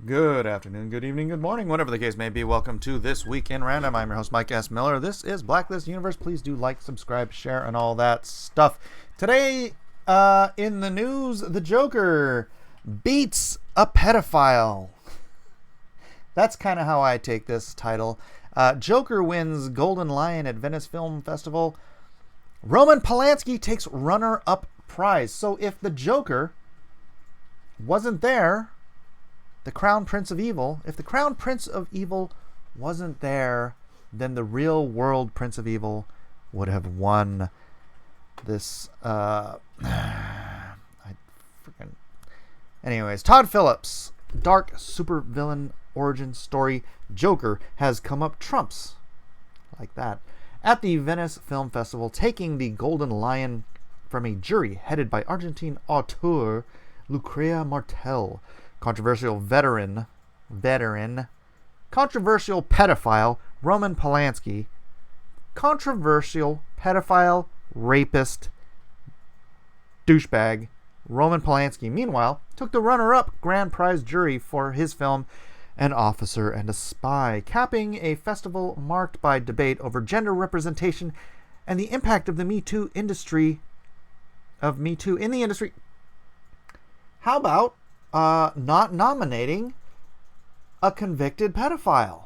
Good afternoon, good evening, good morning, whatever the case may be. Welcome to This Week in Random. I'm your host, Mike S. Miller. This is Blacklist Universe. Please do like, subscribe, share, and all that stuff. Today, in the news, the Joker beats a pedophile. That's kind of how I take this title. Joker wins Golden Lion at Venice Film Festival. Roman Polanski takes runner-up prize. So if the Joker wasn't there, the Crown Prince of Evil, if the Crown Prince of Evil wasn't there, then the real world Prince of Evil would have won this. Anyways, Todd Phillips' dark supervillain origin story, Joker, has come up trumps. Like that. At the Venice Film Festival, taking the Golden Lion from a jury headed by Argentine auteur Lucrea Martel. Controversial controversial pedophile Roman Polanski, controversial pedophile rapist douchebag Roman Polanski, meanwhile, took the runner-up grand prize jury for his film An Officer and a Spy, capping a festival marked by debate over gender representation and the impact of the Me Too in the industry. How about not nominating a convicted pedophile?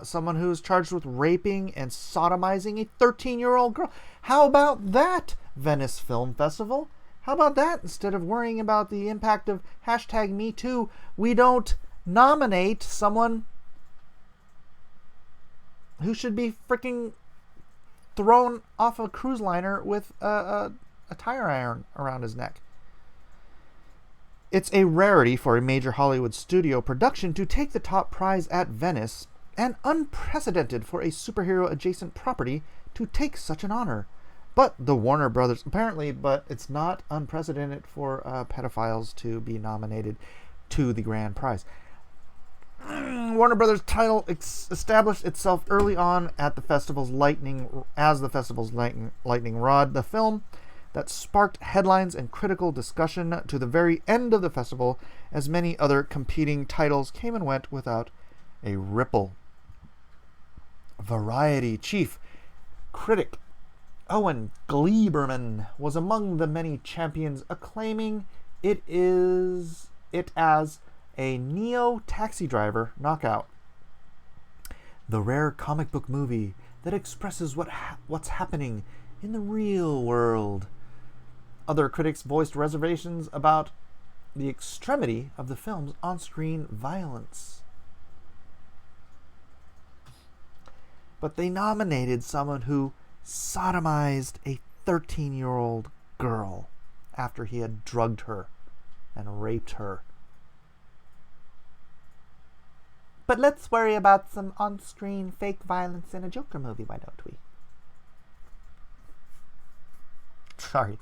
Someone who's charged with raping and sodomizing a 13-year-old girl. How about that, Venice Film Festival? How about that? Instead of worrying about the impact of hashtag #MeToo, we don't nominate someone who should be freaking thrown off a cruise liner with a tire iron around his neck. It's a rarity for a major Hollywood studio production to take the top prize at Venice, and unprecedented for a superhero-adjacent property to take such an honor. But the Warner Brothers, but it's not unprecedented for pedophiles to be nominated to the grand prize. Warner Brothers' title established itself early on at the festival's lightning rod. The film that sparked headlines and critical discussion to the very end of the festival, as many other competing titles came and went without a ripple. Variety chief critic Owen Gleiberman was among the many champions, acclaiming it as a neo-Taxi Driver knockout. The rare comic book movie that expresses what's happening in the real world. Other critics voiced reservations about the extremity of the film's on-screen violence. But they nominated someone who sodomized a 13-year-old girl after he had drugged her and raped her. But let's worry about some on-screen fake violence in a Joker movie, why don't we? Sorry.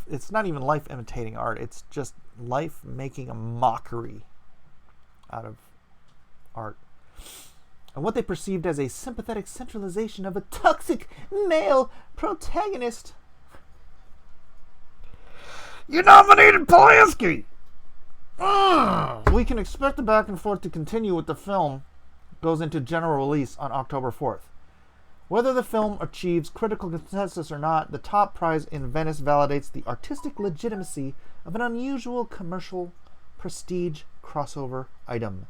It's not even life imitating art. It's just life making a mockery out of art. And what they perceived as a sympathetic centralization of a toxic male protagonist. You nominated Polanski! We can expect the back and forth to continue with the film goes into general release on October 4th. Whether the film achieves critical consensus or not, the top prize in Venice validates the artistic legitimacy of an unusual commercial prestige crossover item,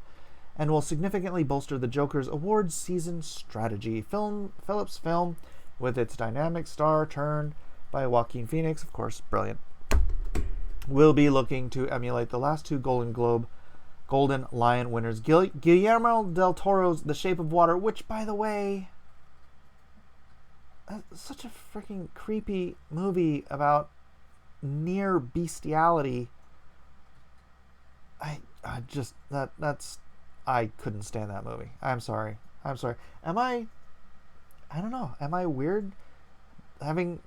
and will significantly bolster the Joker's awards season strategy. Phillips' film, with its dynamic star turn by Joaquin Phoenix, of course, brilliant, will be looking to emulate the last two Golden Lion winners, Guillermo del Toro's The Shape of Water, which, by the way, such a freaking creepy movie about near bestiality. I couldn't stand that movie. I'm sorry. Am I don't know. Am I weird? Having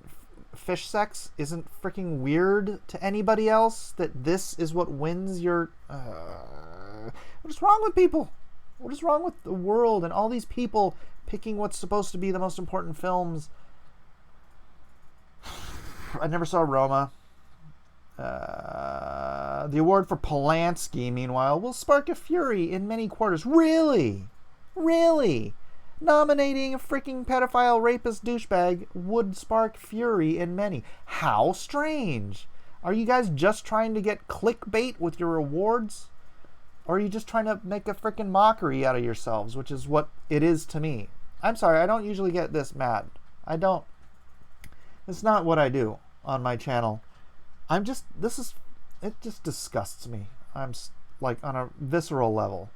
fish sex isn't freaking weird to anybody else? That this is what wins your... what is wrong with people? What is wrong with the world and all these people picking what's supposed to be the most important films? I never saw Roma. The award for Polanski, meanwhile, will spark a fury in many quarters. Really? Really? Nominating a freaking pedophile rapist douchebag would spark fury in many. How strange. Are you guys just trying to get clickbait with your awards? Or are you just trying to make a freaking mockery out of yourselves, which is what it is to me? I'm sorry, I don't usually get this mad. I don't. It's not what I do on my channel. It just disgusts me. I'm like on a visceral level.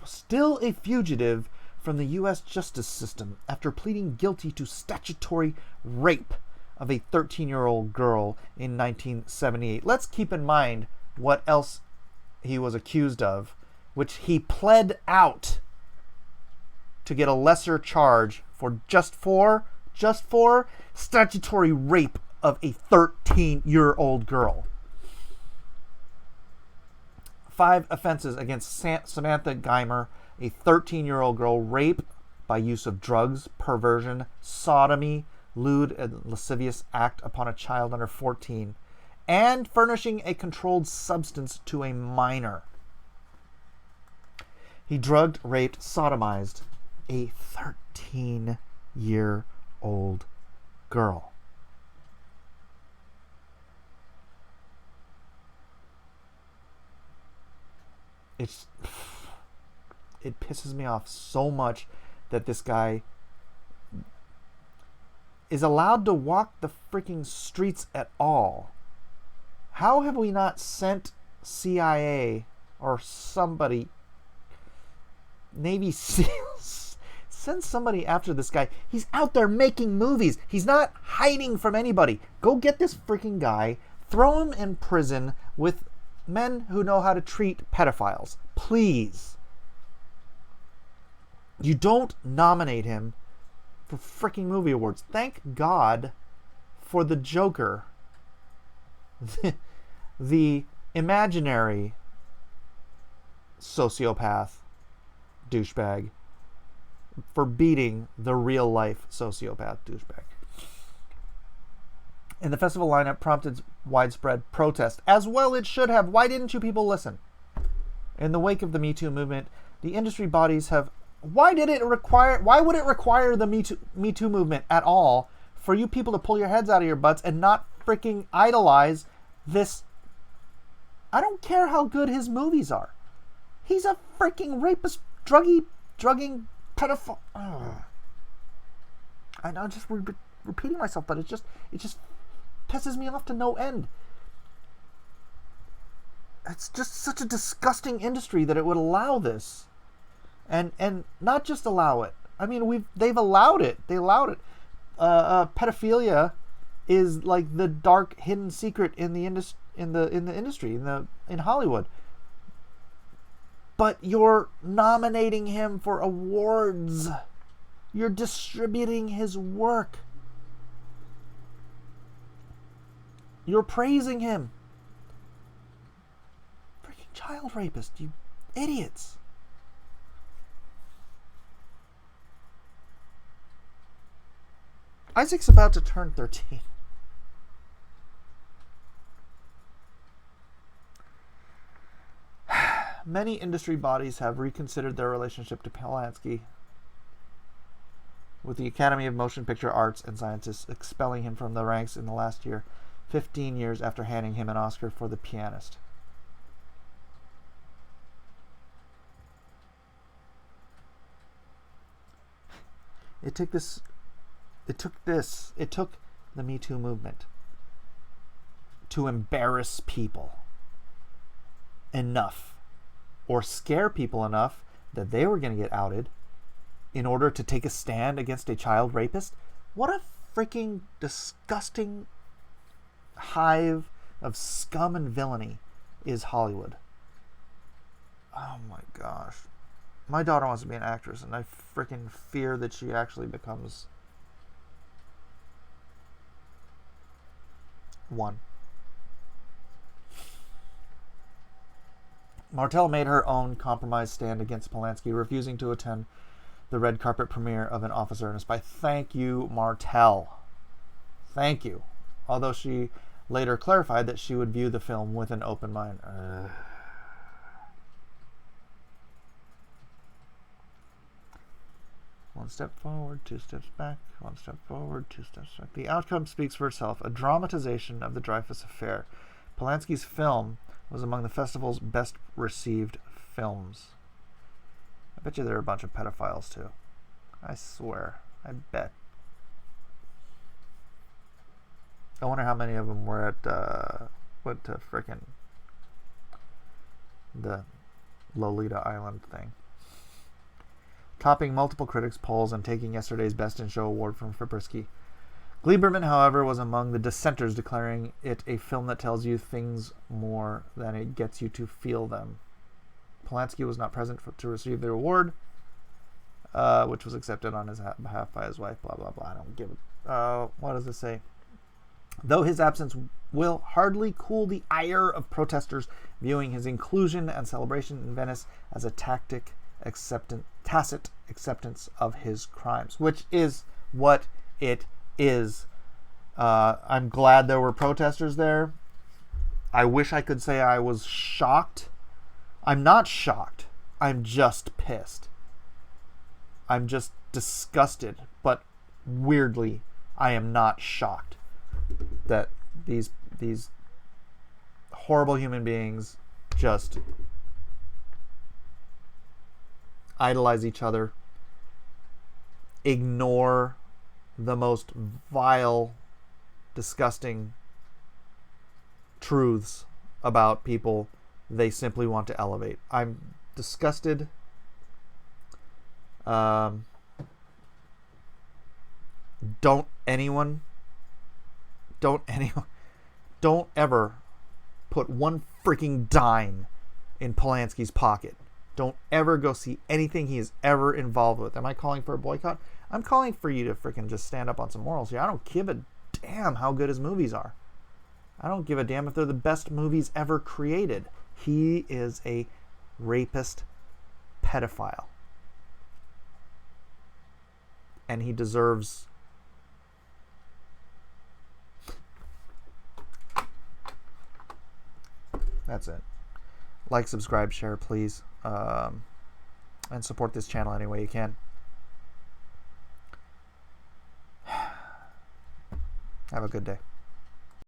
Still a fugitive from the U.S. justice system after pleading guilty to statutory rape of a 13-year-old girl in 1978. Let's keep in mind what else he was accused of, which he pled out to get a lesser charge for just for statutory rape of a 13-year-old girl. 5 offenses against Samantha Geimer, a 13-year-old girl, rape by use of drugs, perversion, sodomy, lewd and lascivious act upon a child under 14, and furnishing a controlled substance to a minor. He drugged, raped, sodomized a 13-year-old girl. It pisses me off so much that this guy is allowed to walk the freaking streets at all. How have we not sent CIA or somebody, Navy SEALs, send somebody after this guy? He's out there making movies. He's not hiding from anybody. Go get this freaking guy, throw him in prison with men who know how to treat pedophiles. Please. You don't nominate him for freaking movie awards. Thank God for the Joker. The imaginary sociopath douchebag for beating the real life sociopath douchebag. And the festival lineup prompted widespread protest, as well it should have. Why didn't you people listen? In the wake of the Me Too movement, the industry bodies have... Why would it require the Me Too movement at all for you people to pull your heads out of your butts and not freaking idolize this? I don't care how good his movies are. He's a freaking rapist, drugging pedophile. Ugh. I know, I'm just repeating myself, but it just pisses me off to no end. It's just such a disgusting industry that it would allow this, and not just allow it. I mean, they've allowed it. They allowed it. Pedophilia is like the dark hidden secret in the industry in Hollywood. But you're nominating him for awards. You're distributing his work. You're praising him. Freaking child rapist, you idiots. Isaac's about to turn 13. Many industry bodies have reconsidered their relationship to Polanski, with the Academy of Motion Picture Arts and Sciences expelling him from the ranks in the last year, 15 years after handing him an Oscar for The Pianist. It took the Me Too movement to embarrass people enough, or scare people enough that they were going to get outed in order to take a stand against a child rapist. What a freaking disgusting hive of scum and villainy is Hollywood. Oh my gosh. My daughter wants to be an actress, and I freaking fear that she actually becomes one. Martell made her own compromise stand against Polanski, refusing to attend the red carpet premiere of An Officer and a Spy. Thank you, Martell. Thank you. Although she later clarified that she would view the film with an open mind. One step forward, two steps back. One step forward, two steps back. The outcome speaks for itself. A dramatization of the Dreyfus Affair. Polanski's film was among the festival's best received films. I bet you there are a bunch of pedophiles too. I swear. I bet. I wonder how many of them were at frickin' the Lolita Island thing. Topping multiple critics' polls and taking yesterday's Best in Show award from Fabrisky. Gleiberman, however, was among the dissenters, declaring it a film that tells you things more than it gets you to feel them. Polanski was not present to receive the award, which was accepted on his behalf by his wife, blah, blah, blah. I don't give a... what does it say? Though his absence will hardly cool the ire of protesters, viewing his inclusion and celebration in Venice as a tacit acceptance of his crimes, which is what it is. I'm glad there were protesters there. I wish I could say I was shocked. I'm not shocked. I'm just pissed. I'm just disgusted, but weirdly, I am not shocked that these horrible human beings just idolize each other, ignore the most vile, disgusting truths about people they simply want to elevate. I'm disgusted. Don't ever put one freaking dime in Polanski's pocket. Don't ever go see anything he is ever involved with. Am I calling for a boycott? I'm calling for you to freaking just stand up on some morals here. I don't give a damn how good his movies are. I don't give a damn if they're the best movies ever created. He is a rapist pedophile. And he deserves... That's it. Like, subscribe, share, please. And support this channel any way you can. Have a good day.